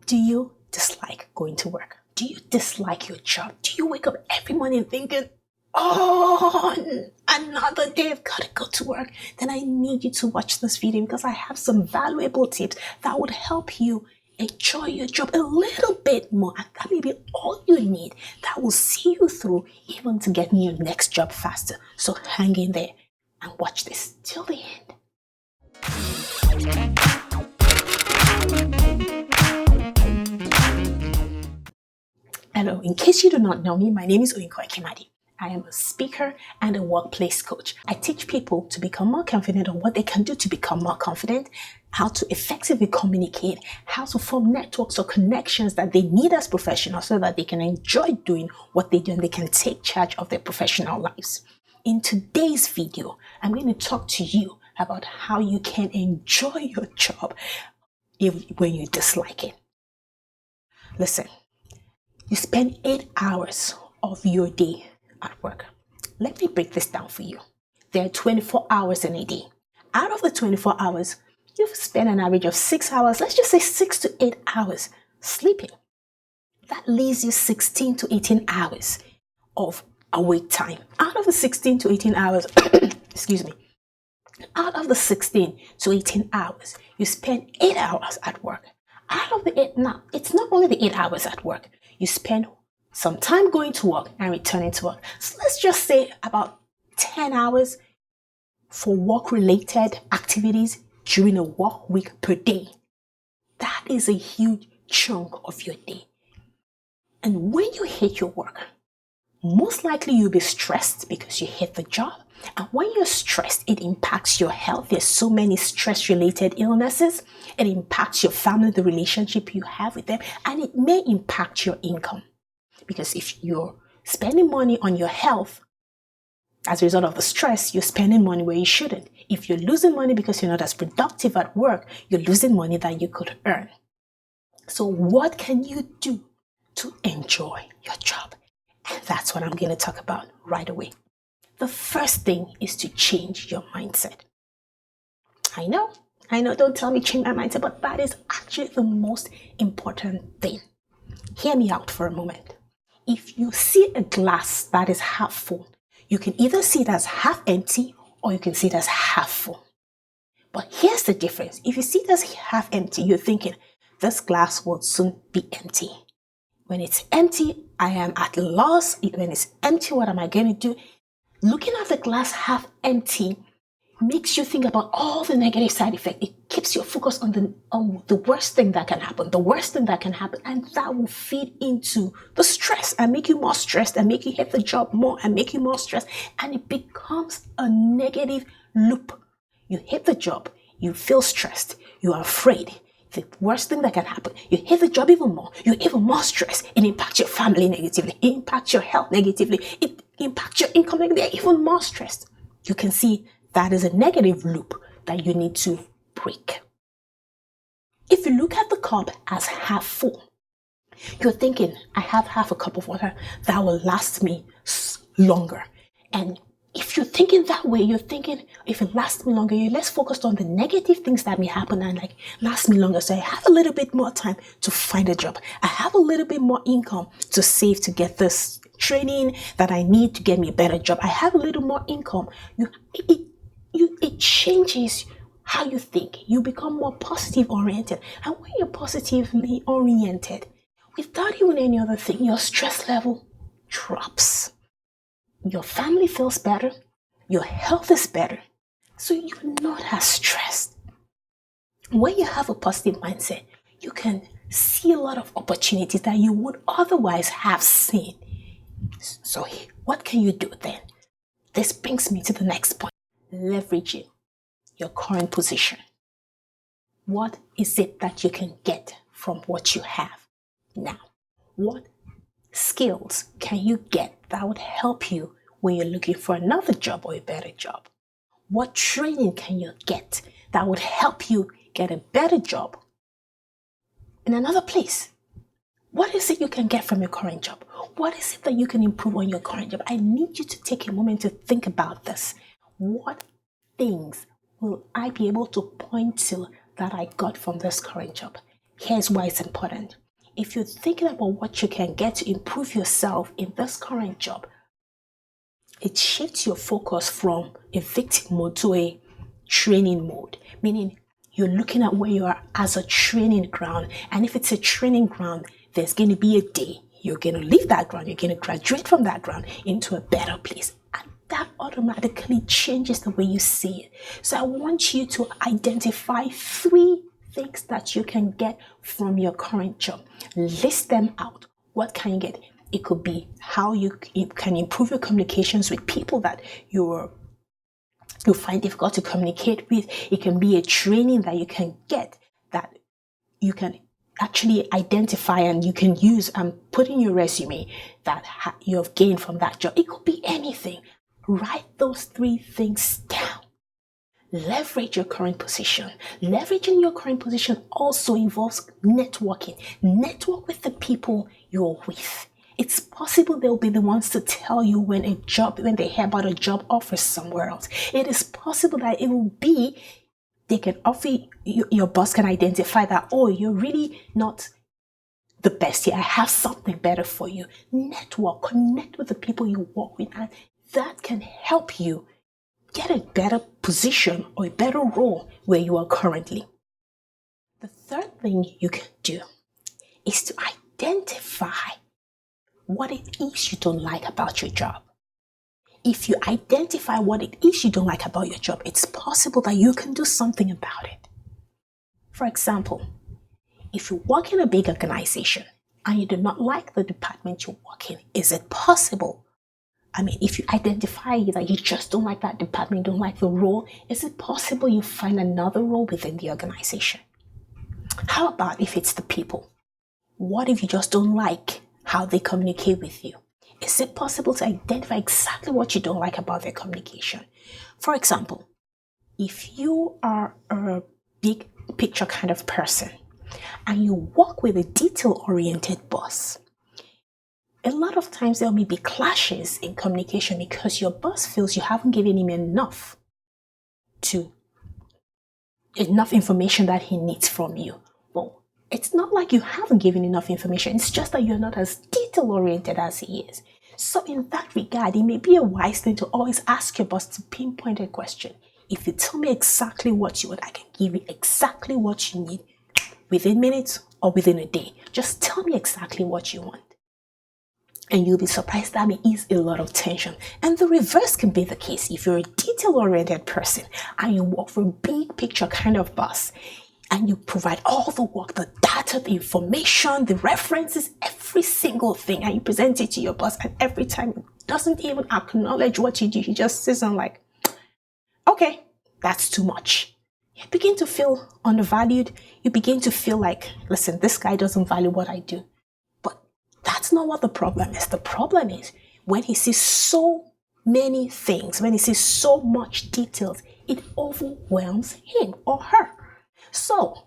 Do you dislike going to work? Do you dislike your job? Do you wake up every morning thinking, oh, another day I've got to go to work? Then I need you to watch this video because I have some valuable tips that would help you enjoy your job a little bit more. And that may be all you need that will see you through even to getting your next job faster. So hang in there and watch this till the end. Hello, in case you do not know me, my name is Oyinko Ekimadi. I am a speaker and a workplace coach. I teach people to become more confident on what they can do to become more confident, how to effectively communicate, how to form networks or connections that they need as professionals so that they can enjoy doing what they do and they can take charge of their professional lives. In today's video, I'm going to talk to you about how you can enjoy your job when you dislike it. Listen, you spend 8 hours of your day at work. Let me break this down for you. There are 24 hours in a day. Out of the 24 hours, you've spent an average of 6 hours, let's just say 6 to 8 hours sleeping. That leaves you 16 to 18 hours of awake time. Out of the 16 to 18 hours, excuse me, out of the 16 to 18 hours, you spend 8 hours at work. Out of the 8, now, it's not only the 8 hours at work. You spend some time going to work and returning to work. So let's just say about 10 hours for work-related activities during a work week per day. That is a huge chunk of your day. And when you hate your work, most likely you'll be stressed because you hate the job. And when you're stressed, it impacts your health. There's so many stress-related illnesses. It impacts your family, the relationship you have with them, and it may impact your income. Because if you're spending money on your health, as a result of the stress, you're spending money where you shouldn't. If you're losing money because you're not as productive at work, you're losing money that you could earn. So what can you do to enjoy your job? And that's what I'm going to talk about right away. The first thing is to change your mindset. I know, don't tell me change my mindset, but that is actually the most important thing. Hear me out for a moment. If you see a glass that is half full, you can either see it as half empty or you can see it as half full. But here's the difference. If you see it as half empty, you're thinking, this glass will soon be empty. When it's empty, I am at a loss. When it's empty, what am I going to do? Looking at the glass half empty makes you think about all the negative side effects. It keeps your focus on the worst thing that can happen, and that will feed into the stress and make you more stressed and make you hate the job more and make you more stressed, and it becomes a negative loop. You hate the job, you feel stressed, you are afraid. The worst thing that can happen, you hate the job even more, you're even more stressed. It impacts your family negatively, it impacts your health negatively, it impacts your income negatively, even more stressed. You can see that is a negative loop that you need to break. If you look at the cup as half full, you're thinking, I have half a cup of water that will last me longer. And if you're thinking that way, you're thinking, if it lasts me longer, you're less focused on the negative things that may happen and last me longer. So I have a little bit more time to find a job. I have a little bit more income to save to get this training that I need to get me a better job. I have a little more income. It changes how you think. You become more positive oriented. And when you're positively oriented, without even any other thing, your stress level drops. Your family feels better. Your health is better. So you're not as stressed. When you have a positive mindset, you can see a lot of opportunities that you would otherwise have seen. So what can you do then? This brings me to the next point. Leveraging your current position. What is it that you can get from what you have now? What skills can you get that would help you when you're looking for another job or a better job? What training can you get that would help you get a better job in another place? What is it you can get from your current job? What is it that you can improve on your current job? I need you to take a moment to think about this. What things will I be able to point to that I got from this current job? Here's why it's important. If you're thinking about what you can get to improve yourself in this current job, it shifts your focus from a victim mode to a training mode, meaning you're looking at where you are as a training ground. And if it's a training ground, there's going to be a day you're going to leave that ground, you're going to graduate from that ground into a better place. And that automatically changes the way you see it. So I want you to identify 3 things that you can get from your current job. List them out. What can you get? It could be how you can improve your communications with people that you find difficult to communicate with. It can be a training that you can get that you can actually identify and you can use and put in your resume that you have gained from that job. It could be anything. Write those 3 things down. Leverage your current position. Leveraging your current position also involves networking. Network with the people you're with. It's possible they'll be the ones to tell you when they hear about a job offer somewhere else. It is possible that it will be, they can offer your boss can identify that, oh, you're really not the best here. I have something better for you. Network, connect with the people you work with, and that can help you get a better position or a better role where you are currently. The third thing you can do is to identify what it is you don't like about your job. If you identify what it is you don't like about your job, it's possible that you can do something about it. For example, if you work in a big organization and you do not like the department you work in, is it possible? If you identify that you just don't like that department, don't like the role, is it possible you find another role within the organization? How about if it's the people? What if you just don't like how they communicate with you? Is it possible to identify exactly what you don't like about their communication? For example, if you are a big picture kind of person and you work with a detail-oriented boss, a lot of times there may be clashes in communication because your boss feels you haven't given him enough information that he needs from you. Well, it's not like you haven't given enough information. It's just that you're not as detail-oriented as he is. So in that regard, it may be a wise thing to always ask your boss to pinpoint a question. If you tell me exactly what you want, I can give you exactly what you need within minutes or within a day. Just tell me exactly what you want. And you'll be surprised that may ease a lot of tension. And the reverse can be the case. If you're a detail-oriented person and you work for a big picture kind of boss, and you provide all the work, the data, the information, the references, every single thing, and you present it to your boss, and every time he doesn't even acknowledge what you do, he just sits on like, okay, that's too much. You begin to feel undervalued. You begin to feel like, listen, this guy doesn't value what I do. That's not what the problem is. The problem is when he sees so many things, when he sees so much details, it overwhelms him or her. So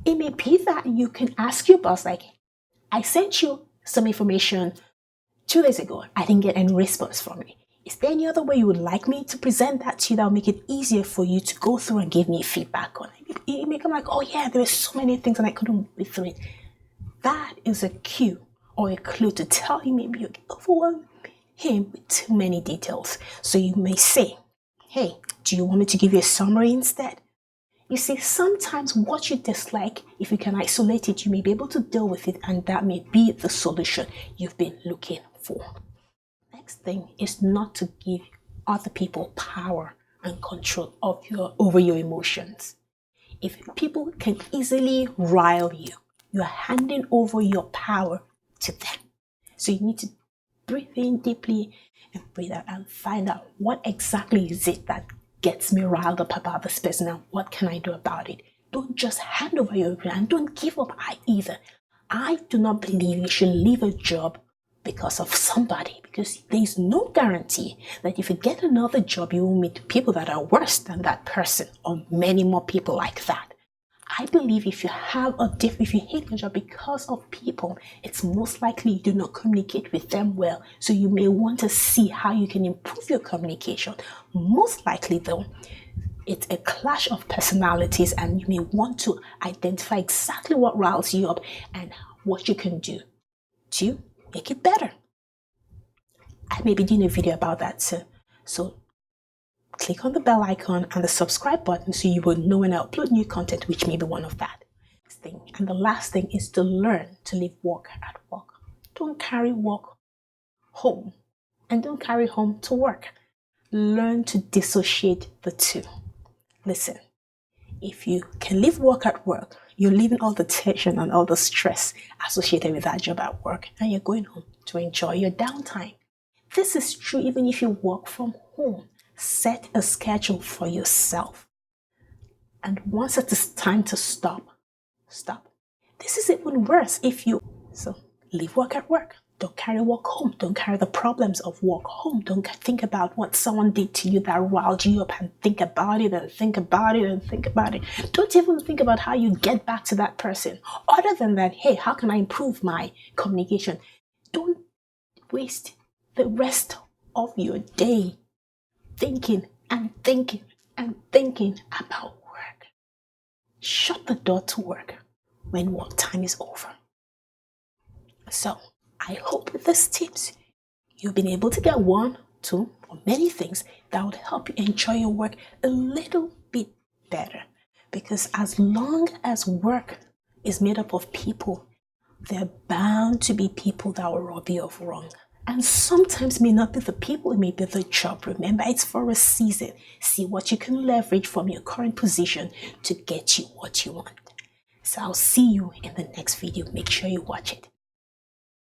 it may be that you can ask your boss, like, I sent you some information 2 days ago. I didn't get any response from you. Is there any other way you would like me to present that to you that will make it easier for you to go through and give me feedback on it? It may come like, oh yeah, there were so many things and I couldn't read through it. That is a cue or a clue to tell him maybe you overwhelm him with too many details. So you may say, hey, do you want me to give you a summary instead? You see, sometimes what you dislike, if you can isolate it, you may be able to deal with it, and that may be the solution you've been looking for. Next thing is not to give other people power and control over your emotions. If people can easily rile you, you are handing over your power to them. So you need to breathe in deeply and breathe out and find out what exactly is it that gets me riled up about this person and what can I do about it. Don't just hand over your brain and don't give up either. I do not believe you should leave a job because of somebody, because there is no guarantee that if you get another job you will meet people that are worse than that person or many more people like that. I believe if you hate your job because of people, it's most likely you do not communicate with them well. So you may want to see how you can improve your communication. Most likely though, It's a clash of personalities, and you may want to identify exactly what riles you up and what you can do to make it better. I may be doing a video about that too. So click on the bell icon and the subscribe button so you will know when I upload new content, which may be one of that. And the last thing is to learn to leave work at work. Don't carry work home, and don't carry home to work. Learn to dissociate the two. Listen, if you can leave work at work, you're leaving all the tension and all the stress associated with that job at work, and you're going home to enjoy your downtime. This is true even if you work from home. Set a schedule for yourself. And once it is time to stop. This is even worse if you... So, leave work at work. Don't carry work home. Don't carry the problems of work home. Don't think about what someone did to you that riled you up, and think about it and think about it and think about it. Don't even think about how you get back to that person. Other than that, hey, how can I improve my communication? Don't waste the rest of your day thinking and thinking and thinking about work. Shut the door to work when work time is over. So, I hope with these tips, you've been able to get one, two, or many things that would help you enjoy your work a little bit better. Because as long as work is made up of people, there are bound to be people that will rob you of wrong. And sometimes it may not be the people, it may be the job. Remember, it's for a season. See what you can leverage from your current position to get you what you want. So I'll see you in the next video. Make sure you watch it.